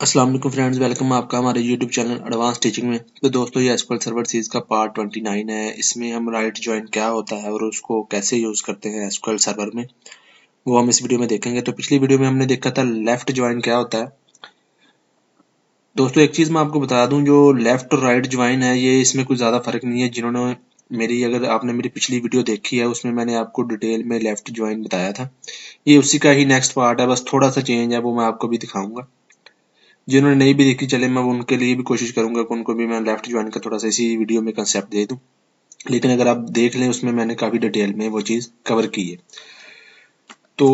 अस्सलाम वालेकुम friends, welcome आपका हमारे यूट्यूब चैनल एडवांस टीचिंग में। तो दोस्तों, ये एसक्यूएल सर्वर सीरीज का पार्ट 29 है। इसमें हम राइट जॉइन क्या होता है और उसको कैसे यूज करते हैं एसक्यूएल सर्वर में, वो हम इस वीडियो में देखेंगे। तो पिछली वीडियो में हमने देखा था लेफ्ट ज्वाइन क्या होता है। दोस्तों, एक चीज मैं आपको बता दूं, जो लेफ्ट और राइट ज्वाइन है ये इसमें कुछ ज्यादा फर्क नहीं है। जिन्होंने अगर आपने मेरी पिछली वीडियो देखी है उसमें मैंने आपको डिटेल में लेफ्ट ज्वाइन बताया था। ये उसी का ही नेक्स्ट पार्ट है, बस थोड़ा सा चेंज है, वो मैं आपको भी दिखाऊंगा। जिन्होंने नहीं भी देखी, चले मैं उनके लिए भी कोशिश करूंगा कि उनको भी मैं लेफ्ट ज्वाइन का थोड़ा सा इसी वीडियो में कंसेप्ट दे दूं। लेकिन अगर आप देख लें, उसमें मैंने काफी डिटेल में वो चीज कवर की है। तो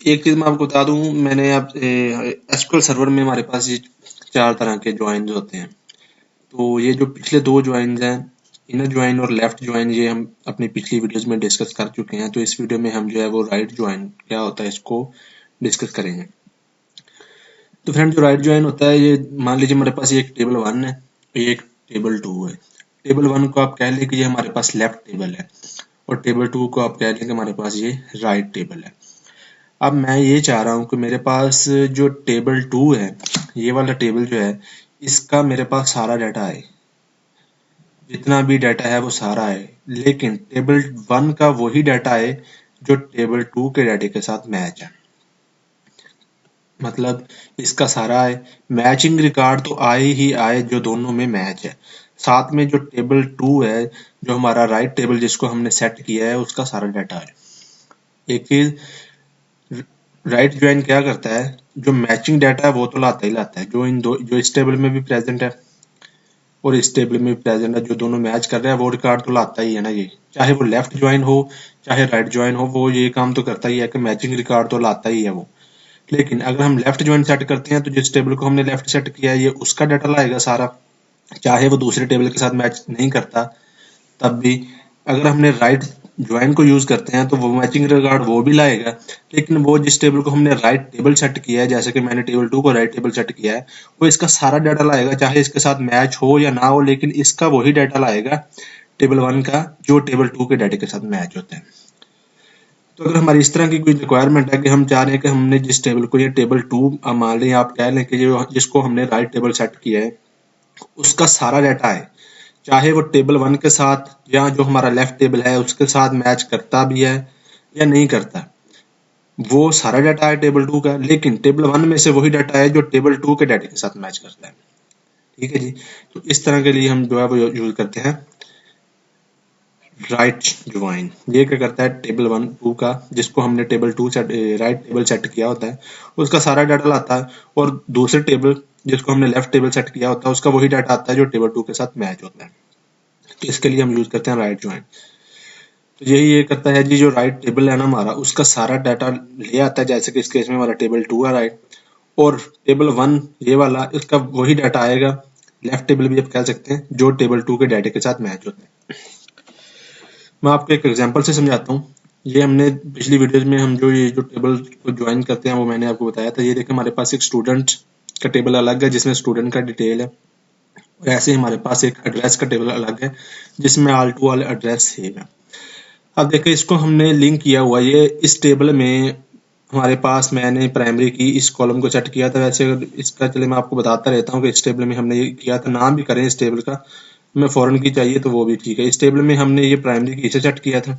एक चीज मैं आपको बता दूं, मैंने आप एसक्यूएल सर्वर में हमारे पास ये चार तरह के ज्वाइन होते हैं। तो ये जो पिछले दो ज्वाइन हैं, इनर ज्वाइन और लेफ्ट ज्वाइन, ये हम अपनी पिछली वीडियोस में डिस्कस कर चुके हैं। तो इस वीडियो में हम जो है वो राइट ज्वाइन क्या होता है इसको डिस्कस करेंगे। तो फ्रेंड, जो राइट ज्वाइन होता है, ये मान लीजिए हमारे पास ये एक टेबल 1 है, ये एक टेबल 2 है। टेबल 1 को आप कह लें कि ये हमारे पास लेफ्ट टेबल है, और टेबल 2 को आप कह लें कि हमारे पास ये राइट टेबल है। अब मैं ये चाह रहा हूँ कि मेरे पास जो टेबल 2 है, ये वाला टेबल जो है, इसका मेरे पास सारा डाटा है, जितना भी डाटा है वो सारा है। लेकिन टेबल 1 का वही डाटा है जो टेबल 2 के डाटे के साथ मैच है। मतलब इसका सारा है, मैचिंग रिकॉर्ड तो आए ही आए जो दोनों में मैच है। साथ में जो टेबल 2 है, जो हमारा राइट टेबल जिसको हमने सेट किया है, उसका सारा डाटा है। एक चीज, राइट ज्वाइन क्या करता है, जो मैचिंग डाटा है वो तो लाता ही लाता है, जो इस टेबल में भी प्रेजेंट है और इस टेबल में भी प्रेजेंट है, जो दोनों मैच कर रहे हैं वो रिकॉर्ड तो लाता ही है ना। ये चाहे वो लेफ्ट ज्वाइन हो चाहे राइट ज्वाइन हो, वो ये काम तो करता ही है कि मैचिंग रिकॉर्ड तो लाता ही है वो। लेकिन अगर हम लेफ्ट ज्वाइन सेट करते हैं, तो जिस टेबल को हमने लेफ्ट सेट किया है ये उसका डाटा लाएगा सारा, चाहे वो दूसरे टेबल के साथ मैच नहीं करता तब भी। अगर हमने राइट ज्वाइन को यूज करते हैं तो वो मैचिंग रिकॉर्ड वो भी लाएगा, लेकिन वो जिस टेबल को हमने राइट टेबल सेट किया है, जैसे कि मैंने टेबल 2 को राइट टेबल सेट किया है, वो इसका सारा डाटा लाएगा, चाहे इसके साथ मैच हो या ना हो, लेकिन इसका वही डाटा लाएगा टेबल 1 का जो टेबल 2 के डाटे के साथ मैच होता है। तो अगर हमारी इस तरह की कोई रिक्वायरमेंट है कि हम चाह रहे हैं कि हमने जिस टेबल को, ये टेबल 2 मान लें, आप कह लें कि जो जिसको हमने राइट टेबल सेट किया है उसका सारा डाटा है, चाहे वो टेबल 1 के साथ या जो हमारा लेफ्ट टेबल है उसके साथ मैच करता भी है या नहीं करता, वो सारा डाटा है टेबल 2 का। लेकिन टेबल 1 में से वही डाटा है जो टेबल 2 के डाटे के साथ मैच करता है। ठीक है जी। तो इस तरह के लिए हम जो है वो यूज करते हैं राइट ज्वाइन। ये क्या करता है, टेबल 1 2 का जिसको हमने table 2 set, right table set किया होता है, उसका सारा डाटा लाता है, और दूसरे टेबल जिसको हमने लेफ्ट टेबल सेट किया होता है उसका वही डाटा आता है जो टेबल 2 के साथ मैच होता है। तो इसके लिए हम यूज करते हैं राइट ज्वाइन। तो यही ये करता है जी, जो राइट टेबल है ना हमारा, उसका सारा डाटा ले आता है। जैसे कि इस केस में हमारा टेबल 2 है राइट, और टेबल 1 ये वाला, इसका वही डाटा आएगा, लेफ्ट टेबल भी आप कह सकते हैं, जो टेबल 2 के डाटे के साथ मैच होता है। मैं आपको एक एग्जांपल से समझाता हूँ। ये हमने पिछली वीडियोस में हम जो ये जो टेबल को ज्वाइन करते हैं वो मैंने आपको बताया था। ये देखिए, हमारे पास एक स्टूडेंट का टेबल अलग है जिसमें स्टूडेंट का डिटेल है, और ऐसे ही हमारे पास एक एड्रेस का टेबल अलग है जिसमें all to all address same है। अब देखिए, इसको हमने लिंक किया हुआ, ये इस टेबल में हमारे पास मैंने प्राइमरी की इस कॉलम को सेट किया था। वैसे अगर इसका चले मैं आपको बताता रहता हूँ कि इस टेबल में हमने ये किया था, नाम भी करें इस टेबल का, हमें फॉरेन की चाहिए तो वो भी ठीक है। इस टेबल में हमने ये प्राइमरी की इसे सेट किया था,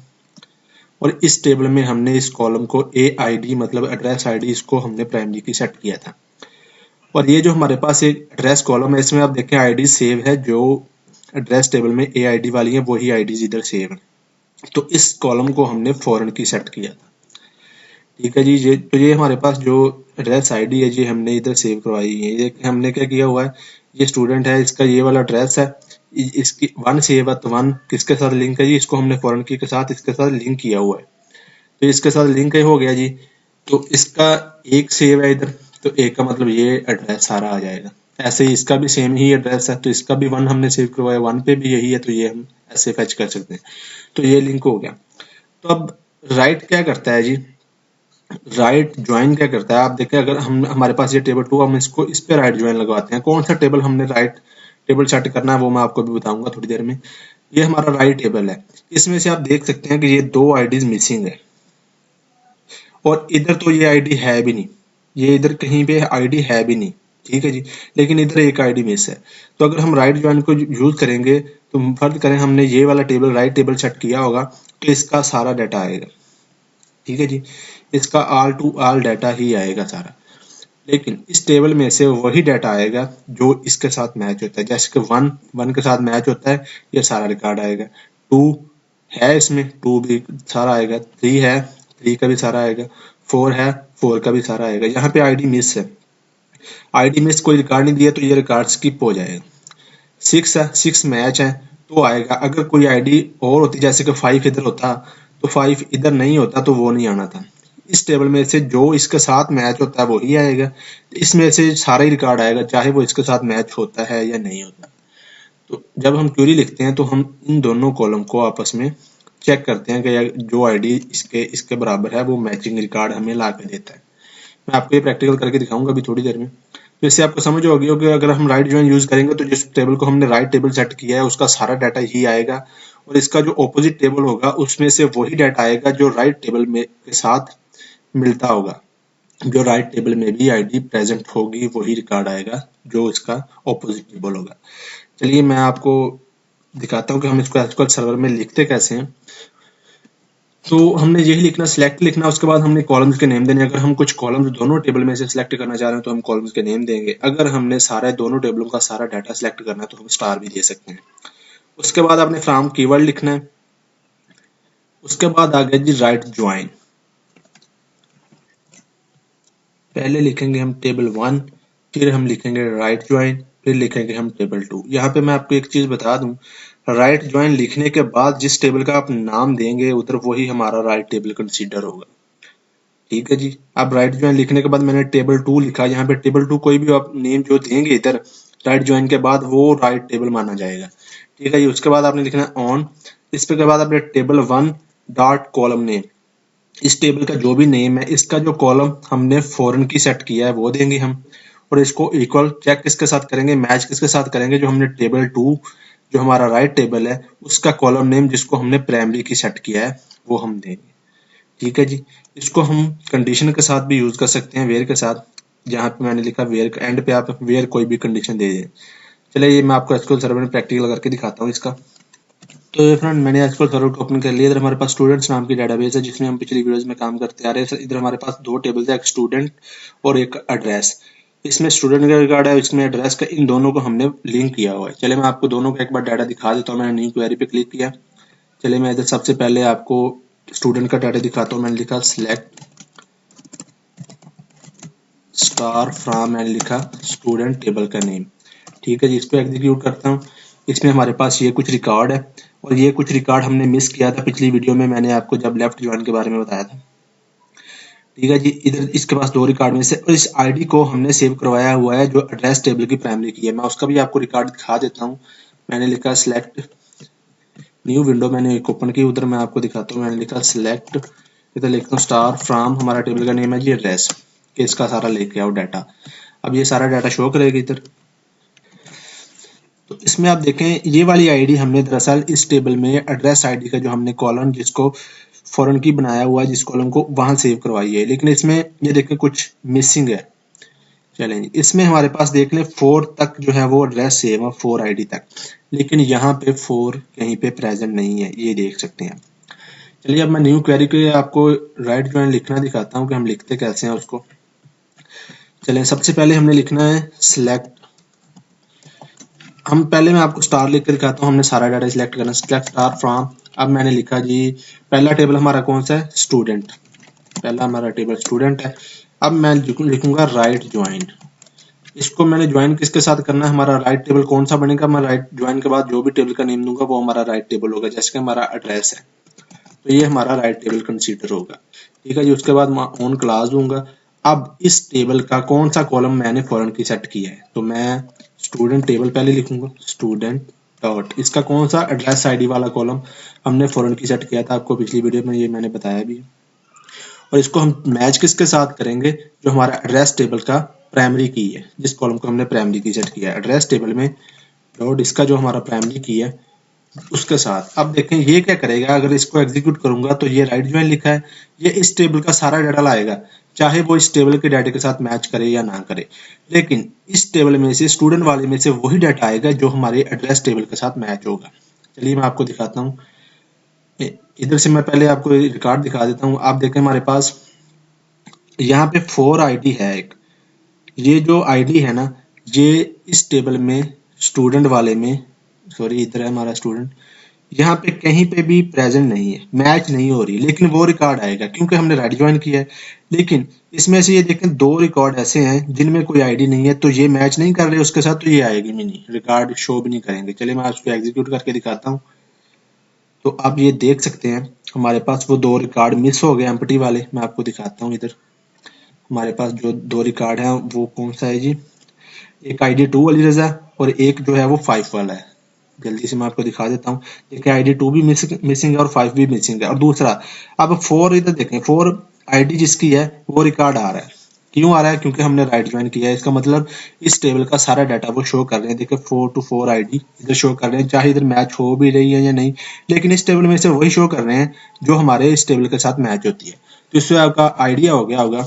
और इस टेबल में हमने इस कॉलम को AID मतलब एड्रेस ID, इसको हमने प्राइमरी की सेट किया था। और ये जो हमारे पास एक एड्रेस कॉलम है, इसमें आप देखें ID सेव है, जो एड्रेस टेबल में AID वाली है वही IDs इधर सेव है। तो इस कॉलम को हमने फॉरेन की सेट किया था। ठीक है जी। ये हमारे पास जो एड्रेस आईडी है ये हमने इधर सेव करवाई है। ये हमने क्या किया हुआ है, ये स्टूडेंट है, इसका ये वाला एड्रेस है, इसकी 1 सेव है, तो 1 किसके साथ लिंक है जी, इसको हमने फॉरेन की के साथ इसके साथ लिंक किया हुआ है। तो इसके साथ लिंक हो गया जी। तो इसका एक सेव है इधर, तो एक का मतलब ये एड्रेस सारा आ जाएगा। ऐसे ही इसका भी सेम ही एड्रेस है, तो इसका भी 1 हमने सेव करवाया, 1 पे भी यही है, तो ये हम ऐसे फेच कर सकते हैं। तो ये लिंक हो गया। तो अब राइट क्या करता है जी, राइट ज्वाइन क्या करता है, आप देखें, अगर हम हमारे पास ये टेबल 2, हम इसको इस पे राइट ज्वाइन लगवाते हैं। कौन सा टेबल हमने राइट टेबल सेट करना है वो मैं आपको भी बताऊंगा थोड़ी देर में। ये हमारा राइट टेबल है, इसमें से आप देख सकते हैं कि ये 2 आईडीज मिसिंग है, और इधर तो ये आईडी है भी नहीं, ये इधर कहीं पे आईडी है भी नहीं। ठीक है जी। लेकिन इधर एक आईडी मिस है, तो अगर हम राइट ज्वाइन को यूज करेंगे तो फर्ज करें हमने ये वाला टेबल राइट टेबल सेट किया होगा तो इसका सारा डाटा आएगा। ठीक है जी, इसका ऑल टू ऑल डाटा ही आएगा सारा। लेकिन इस टेबल में से वही डाटा आएगा जो इसके साथ मैच होता है। जैसे कि वन के साथ मैच होता है, ये सारा रिकॉर्ड आएगा। 2 है, इसमें 2 भी सारा आएगा। 3 है, 3 का भी सारा आएगा। 4 है, 4 का भी सारा आएगा। यहाँ पे आईडी मिस है, आईडी मिस कोई रिकॉर्ड नहीं दिया तो ये रिकॉर्ड स्किप हो जाएगा। 6 है, 6 मैच है तो आएगा। अगर कोई आईडी और होती जैसे कि 5 इधर होता तो 5 इधर नहीं होता तो वो नहीं आना था। इस टेबल में से जो इसके साथ मैच होता है वो ही आएगा। इसमें से सारा ही रिकॉर्ड आएगा चाहे वो इसके साथ मैच होता है या नहीं होता। तो जब हम क्वेरी लिखते हैं तो हम इन दोनों कॉलम को आपस में चेक करते हैं कि जो आईडी इसके बराबर है वो मैचिंग रिकॉर्ड हमें ला के देता है। मैं आपको ये प्रैक्टिकल करके दिखाऊंगा अभी थोड़ी देर में। तो इससे आपको समझ होगी कि अगर हम राइट ज्वाइन यूज करेंगे तो जिस टेबल को हमने राइट टेबल सेट किया है उसका सारा डाटा ही आएगा, और इसका जो ऑपोजिट टेबल होगा उसमें से वही डाटा आएगा जो राइट टेबल में के साथ मिलता होगा। जो राइट टेबल में भी आईडी प्रेजेंट होगी वही रिकॉर्ड आएगा जो इसका ऑपोजिट टेबल होगा। चलिए मैं आपको दिखाता हूँ कि हम इसको एसक्यूएल सर्वर में लिखते कैसे हैं। तो हमने यही लिखना, सिलेक्ट लिखना, उसके बाद हमने कॉलम्स के नेम देने। अगर हम कुछ कॉलम्स दोनों टेबल में से सिलेक्ट करना चाह रहे हैं तो हम कॉलम्स के नेम देंगे। अगर हमने सारे दोनों टेबलों का सारा डाटा सिलेक्ट करना है तो हम स्टार भी दे सकते हैं। उसके बाद आपने फ्रॉम कीवर्ड लिखना है। उसके बाद आ गया जी राइट ज्वाइन। पहले लिखेंगे हम टेबल 1, फिर हम लिखेंगे राइट ज्वाइन, फिर लिखेंगे हम टेबल 2। यहाँ पे मैं आपको एक चीज बता दूं, राइट ज्वाइन लिखने के बाद जिस टेबल का आप नाम देंगे उधर वही हमारा राइट टेबल कंसीडर होगा। ठीक है जी। अब राइट ज्वाइन लिखने के बाद मैंने टेबल 2 लिखा। यहाँ पे टेबल 2 कोई भी आप नेम जो देंगे इधर राइट ज्वाइन के बाद वो राइट टेबल माना जाएगा। ठीक है जी। उसके बाद आपने लिखना है ऑन। इस पे के बाद आपने टेबल 1 डॉट कॉलम नेम, इस टेबल का जो भी नेम है इसका जो कॉलम हमने फॉरेन की सेट किया है वो देंगे हम। और इसको इक्वल चेक किसके साथ करेंगे, मैच किसके साथ करेंगे, जो हमने टेबल 2 जो हमारा राइट टेबल है उसका कॉलम नेम जिसको हमने प्राइमरी की सेट किया है वो हम देंगे। ठीक है जी। इसको हम कंडीशन के साथ भी यूज कर सकते हैं, वेयर के साथ। जहां पे मैंने लिखा वेयर, एंड पे आप वेयर कोई भी कंडीशन दे दें। चलिए ये मैं आपको एसक्यूएल सर्वर में प्रैक्टिकल करके दिखाता हूँ इसका। तो ये फ्रेंड मैंने एसक्यूएल सर्वर को ओपन कर लिया। इधर हमारे पास स्टूडेंट्स नाम की डेटाबेस है जिसमें हम पिछली वीडियोस में काम करते आ रहे हैं। इधर हमारे पास 2 टेबल्स है, एक स्टूडेंट और एक एड्रेस। इसमें स्टूडेंट का रिकॉर्ड है, इसमें एड्रेस का, इन दोनों को हमने लिंक किया हुआ है। चलिए मैं आपको दोनों का एक बार डाटा दिखा देता हूँ। मैंने न्यू क्वेरी पे क्लिक किया। चलिए मैं इधर सबसे पहले आपको स्टूडेंट का डाटा दिखाता हूँ। मैंने लिखा सिलेक्ट स्टार फ्रॉम, मैंने लिखा स्टूडेंट टेबल का नेम। ठीक है जी। इसको एग्जीक्यूट करता हूँ। इसमें हमारे पास ये कुछ रिकॉर्ड है और ये कुछ रिकॉर्ड हमने मिस किया था पिछली वीडियो में, मैंने आपको जब लेफ्ट ज्वाइन के बारे में बताया था। ठीक है जी। इधर इसके पास 2 रिकॉर्ड में से, और इस आईडी को हमने सेव करवाया हुआ है जो एड्रेस टेबल की प्राइमरी की है। मैं उसका भी आपको रिकॉर्ड दिखा देता हूँ। मैंने लिखा सिलेक्ट, न्यू विंडो मैंने एक ओपन की, उधर मैं आपको दिखाता हूँ। मैंने लिखा सिलेक्ट, इधर लिखता हूँ स्टार फ्रॉम, हमारा टेबल का नेम है जी एड्रेस, कि इसका सारा लेके आओ डाटा। अब ये सारा डाटा शो करेगा इधर। तो इसमें आप देखें ये वाली आईडी हमने दरअसल इस टेबल में एड्रेस आईडी का जो हमने कॉलम जिसको फॉरेन की बनाया हुआ है जिस कॉलम को, वहां सेव करवाई है। लेकिन इसमें ये देखें कुछ मिसिंग है। चलें इसमें हमारे पास देख लें 4 तक जो है वो एड्रेस सेव है, 4 आईडी तक, लेकिन यहाँ पे 4 कहीं पे प्रेजेंट नहीं है, ये देख सकते हैं। चलिए अब मैं न्यू क्वेरी के आपको राइट ज्वाइन लिखना दिखाता हूँ कि हम लिखते कैसे हैं उसको। चलें सबसे पहले हमने लिखना है सिलेक्ट, हम पहले मैं आपको स्टार लिख कर दिखाता हूँ। हमने सारा डाटा सिलेक्ट करना, सिलेक्ट स्टार फ्रॉम। अब मैंने लिखा जी पहला टेबल हमारा कौन सा है, स्टूडेंट, पहला हमारा टेबल स्टूडेंट है। अब मैं लिखूंगा राइट ज्वाइन। इसको मैंने ज्वाइन किसके साथ करना है, हमारा राइट टेबल कौन सा बनेगा, मैं राइट ज्वाइन के बाद जो भी टेबल का नेम दूंगा वो हमारा राइट टेबल होगा। जैसे कि हमारा एड्रेस है तो ये हमारा राइट टेबल कंसीडर होगा। ठीक है जी। उसके बाद मैं ऑन क्लास दूंगा। अब इस टेबल का कौन सा कॉलम मैंने फॉरेन की सेट किया है, तो मैं स्टूडेंट टेबल पहले लिखूंगा, स्टूडेंट डॉट, इसका कौन सा एड्रेस आईडी वाला कॉलम हमने फॉरेन की सेट किया था, आपको पिछली वीडियो में ये मैंने बताया भी है। और इसको हम मैच किसके साथ करेंगे, जो हमारा एड्रेस टेबल का प्राइमरी की है, जिस कॉलम को हमने प्राइमरी की सेट किया है एड्रेस टेबल में, डॉट इसका जो हमारा प्राइमरी की है उसके साथ। अब देखें ये क्या करेगा, अगर इसको एग्जीक्यूट करूंगा तो ये राइट ज्वाइन लिखा है, ये इस टेबल का सारा डाटा लाएगा। चाहे वो इस टेबल के डाटा के साथ मैच करे या ना करे। लेकिन इस टेबल में से स्टूडेंट वाले में से वही डाटा आएगा जो हमारे एड्रेस टेबल के साथ मैच होगा। चलिए मैं आपको दिखाता हूँ। इधर से मैं पहले आपको रिकॉर्ड दिखा देता हूँ। आप देखें हमारे पास यहाँ पे 4 आईडी है। एक ये जो आईडी है ना, ये इस टेबल में स्टूडेंट वाले में, सॉरी इधर है हमारा स्टूडेंट, यहाँ पे कहीं पे भी प्रेजेंट नहीं है, मैच नहीं हो रही, लेकिन वो रिकॉर्ड आएगा क्योंकि हमने राइट ज्वाइन किया है। लेकिन इसमें से ये देखें 2 रिकॉर्ड ऐसे हैं जिनमें कोई आईडी नहीं है, तो ये मैच नहीं कर रहे उसके साथ, तो ये आएगी भी नहीं, रिकॉर्ड शो भी नहीं करेंगे। चलिए मैं उसको एग्जीक्यूट करके दिखाता हूँ। तो आप ये देख सकते हैं हमारे पास वो 2 रिकॉर्ड मिस हो गए एम्प्टी वाले। मैं आपको दिखाता हूँ। इधर हमारे पास जो 2 रिकॉर्ड हैं वो कौन सा है जी, एक आईडी 2 वाली रजा और एक जो है वो 5 वाला है। जल्दी से मैं आपको दिखा देता हूँ। देखिए आईडी 2 भी मिसिंग है और 5 भी मिसिंग है। और दूसरा अब 4, इधर देखें 4 आईडी जिसकी है वो रिकॉर्ड आ रहा है। क्यों आ रहा है? क्योंकि हमने राइट ज्वाइन किया है। इसका मतलब इस टेबल का सारा डाटा वो शो कर रहे हैं। देखिए 4 to 4 आईडी इधर शो कर रहे हैं, चाहे इधर मैच हो भी रही है या नहीं, लेकिन इस टेबल में से वही शो कर रहे हैं जो हमारे इस टेबल के साथ मैच होती है। तो इससे आपका आइडिया हो गया होगा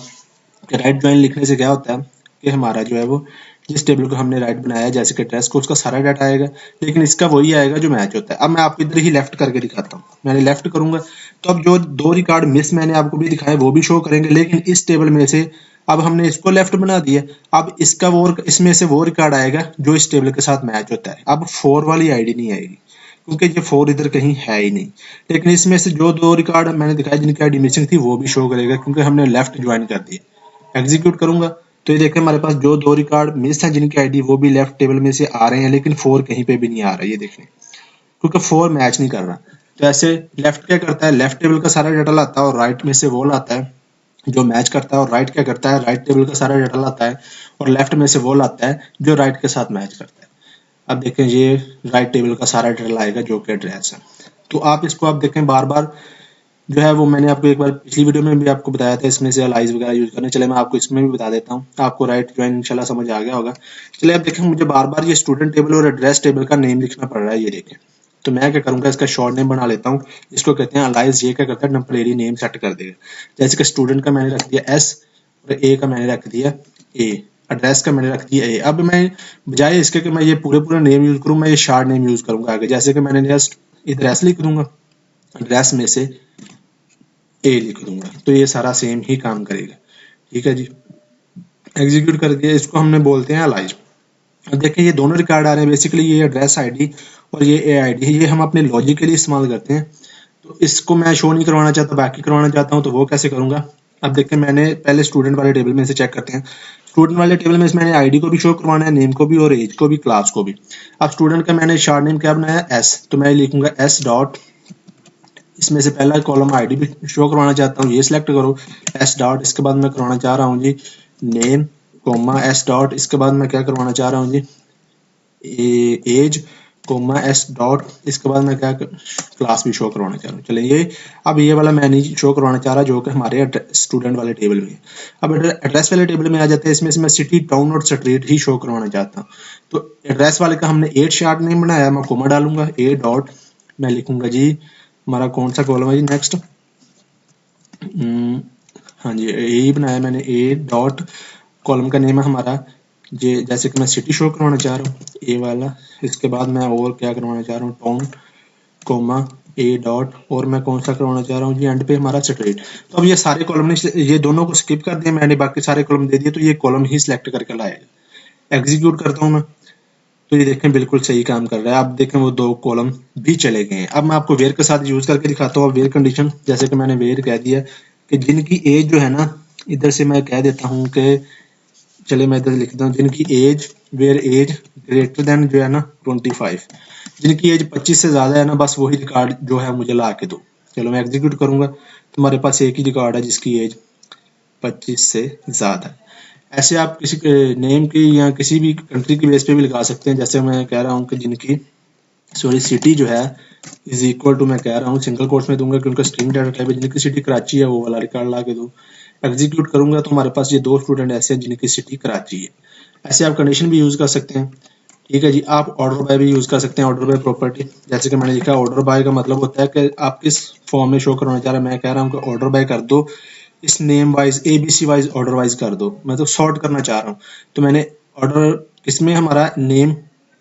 कि राइट ज्वाइन लिखने से क्या होता है कि हमारा जो है वो जिस टेबल को हमने राइट बनाया जैसे कि एड्रेस को, उसका सारा डाटा आएगा, लेकिन इसका वही आएगा जो मैच होता है। अब मैं आपको इधर ही लेफ्ट करके दिखाता हूँ। मैंने लेफ्ट करूंगा तो अब जो 2 रिकॉर्ड मिस मैंने आपको भी दिखाए वो भी शो करेंगे, लेकिन इस टेबल में से अब हमने इसको लेफ्ट बना दिया। अब इसका वो इसमें से वो रिकॉर्ड आएगा जो इस टेबल के साथ मैच होता है। अब 4 वाली आईडी नहीं आएगी क्योंकि ये 4 इधर कहीं है ही नहीं, लेकिन इसमें से जो 2 रिकॉर्ड मैंने दिखाए जिनकी आईडी मिसिंग थी वो भी शो करेगा क्योंकि हमने लेफ्ट ज्वाइन कर दिया। एग्जीक्यूट करूंगा तो ये देखें हमारे पास जो 2 रिकॉर्ड मिस हैं जिनकी आईडी वो भी लेफ्ट टेबल में से आ रहे हैं, लेकिन 4 कहीं पे भी नहीं आ रहा। ये देख लें क्योंकि 4 मैच नहीं कर रहा। तो ऐसे लेफ्ट क्या करता है, लेफ्ट टेबल का सारा डाटा लाता है और राइट में से वो लाता है जो मैच करता है, और राइट क्या करता है, राइट टेबल का सारा डाटा लाता है और लेफ्ट में से वो लाता है जो राइट के साथ मैच करता है। अब देखें ये राइट टेबल का सारा डाटा लाएगा जो कि एड्रेस है। तो आप इसको आप देखें बार बार जो है वो मैंने आपको एक बार पिछली वीडियो में भी आपको बताया था इसमें से अलाइज वगैरह यूज करने। चले मैं आपको इसमें भी बता देता हूँ, आपको राइट ज्वाइन इंशाल्लाह समझ आ गया होगा। चलिए अब देखें मुझे बार बार ये स्टूडेंट टेबल और एड्रेस टेबल का नेम लिखना पड़ रहा है। ये देखें तो मैं क्या करूंगा, इसका शॉर्ट नेम बना लेता हूँ। इसको कहते हैं अलाइज। ये क्या करता है, टेम्परेरी नेम सेट कर देगा। जैसे कि स्टूडेंट का मैंने रख दिया एस और ए का मैंने रख दिया ए, एड्रेस का मैंने रख दिया ए। अब मैं बजाय इसके कि मैं ये पूरे नेम यूज करूँ, मैं ये शॉर्ट नेम यूज करूंगा आगे। जैसे कि मैंने जस्ट इधर एस लिख दूंगा, एड्रेस में से ए लिख दूंगा, तो ये सारा सेम ही काम करेगा। ठीक है जी, एग्जीक्यूट कर दिया। इसको हमने बोलते हैं अलाइज। अब देखें ये दोनों रिकॉर्ड आ रहे हैं। बेसिकली ये एड्रेस आईडी और ये ए आईडी है, ये हम अपने लॉजिक के लिए इस्तेमाल करते हैं। तो इसको मैं शो नहीं करवाना चाहता, बाकी करवाना चाहता हूँ, तो वो कैसे करूंगा। अब देखें मैंने पहले स्टूडेंट वाले टेबल में से चेक करते हैं। स्टूडेंट वाले टेबल में मैंने आईडी को भी शो करवाना है, नेम को भी और एज को भी, क्लास को भी। अब स्टूडेंट का मैंने शॉर्ट नेम क्या बनाया एस, तो मैं लिखूंगा एस डॉट, इसमें से पहला कॉलम आईडी भी शो करवाना चाहता हूँ, ये सिलेक्ट करो एस डॉट। इसके बाद मैं करवाना चाह रहा हूँ जी नेम कोमा एस डॉट। इसके बाद मैं क्या करवाना चाह रहा हूँ जी एज कोमा एस डॉट। इसके बाद मैं क्या क्लास भी शो करवाना चाह रहा हूँ। चलिए ये अब ये वाला मैं नहीं शो करवाना चाह रहा जो कि हमारे स्टूडेंट वाले टेबल में है। अब एड्रेस वाले टेबल में आ जाते हैं। इसमें से मैं सिटी टाउन और स्ट्रीट ही शो करवाना चाहता हूँ। तो एड्रेस वाले का हमने 8 शॉर्ट नेम बनाया, मैं कोमा डालूंगा ए डॉट, मैं लिखूंगा जी हमारा कौन सा कॉलम है जी नेक्स्ट, हाँ जी ए बनाया मैंने ए डॉट, कॉलम का नेम है हमारा ये, जैसे कि मैं सिटी शो करवाना चाह रहा हूँ ए वाला। इसके बाद मैं और क्या करवाना चाह रहा हूँ टाउन कोमा ए डॉट, और मैं कौन सा करवाना चाह रहा हूँ जी एंड पे हमारा स्ट्रीट। तो अब ये सारे कॉलम ने, ये दोनों को स्किप कर दिया मैंने, बाकी सारे कॉलम दे दिए, तो ये कॉलम ही सिलेक्ट करके लाएगा। एग्जीक्यूट करता हूँ मैं तो ये देखें बिल्कुल सही काम कर रहा है। आप देखें वो 2 कॉलम भी चले गए हैं। अब मैं आपको वेयर के साथ यूज करके दिखाता हूँ। वेयर कंडीशन, जैसे कि मैंने वेयर कह दिया कि जिनकी एज जो है ना, इधर से मैं कह देता हूँ कि चलिए मैं इधर लिखता हूँ जिनकी age, where age greater than जो है ना 25, जिनकी एज 25 से ज्यादा है ना, बस वही रिकॉर्ड जो है मुझे ला के दो। चलो मैं एग्जीक्यूट करूंगा तो हमारे पास एक ही रिकॉर्ड है जिसकी एज 25 से ज्यादा है। ऐसे आप किसी नेम की या किसी भी कंट्री की बेस पे भी लगा सकते हैं। जैसे मैं कह रहा हूँ कि जिनकी सिटी जो है इज इक्वल टू, मैं कह रहा हूँ सिंगल कोट्स में दूंगा क्योंकि स्ट्रिंग डाटा टाइप है, जिनकी सिटी कराची है वो वाला रिकॉर्ड ला के दो। एग्जीक्यूट करूंगा तो हमारे पास ये 2 स्टूडेंट ऐसे हैं जिनकी सिटी कराची है। ऐसे आप कंडीशन भी यूज कर सकते हैं। ठीक है जी, आप ऑर्डर बाय भी यूज कर सकते हैं। ऑर्डर बाय प्रॉपर्टी, जैसे कि मैंने लिखा ऑर्डर बाय का मतलब होता है कि आप किस फॉर्म में शो करवाना चाह रहे हैं। मैं कह रहा हूँ कि ऑर्डर बाय कर दो इस name wise ABC wise order wise कर दो। मैं तो सॉर्ट करना चाह रहा हूँ, तो मैंने ऑर्डर इसमें हमारा नेम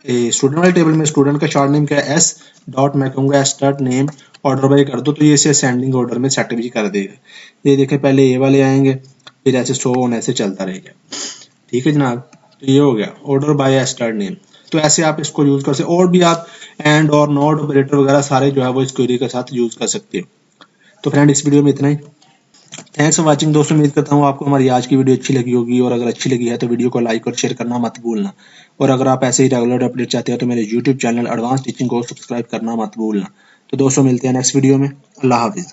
स्टूडेंट वाले टेबल में स्टूडेंट का शॉर्ट नेम क्या है S डॉट, मैं कहूँगा S dot name order by कर दो, तो ये इसे असेंडिंग ऑर्डर में सेट भी कर देगा। ये देखें पहले ये वाले आएंगे, फिर ऐसे सो ऑन ऐसे चलता रहेगा। ठीक है जनाब, तो ये हो गया order by S dot name. तो ऐसे आप इसको यूज कर सकते, और भी आप एंड और नॉट ऑपरेटर वगैरह सारे जो है वो इस क्वेरी के साथ यूज कर सकते हो। तो फ्रेंड इस वीडियो में इतना ही। थैंक्स फॉर वाचिंग दोस्तों, उम्मीद करता हूँ आपको हमारी आज की वीडियो अच्छी लगी होगी, और अगर अच्छी लगी है तो वीडियो को लाइक और शेयर करना मत भूलना। और अगर आप ऐसे ही रेगुलर अपडेट चाहते हो तो मेरे यूट्यूब चैनल एडवांस टीचिंग को सब्सक्राइब करना मत भूलना। तो दोस्तों मिलते हैं नेक्स्ट वीडियो में। अल्लाह हाफिज़।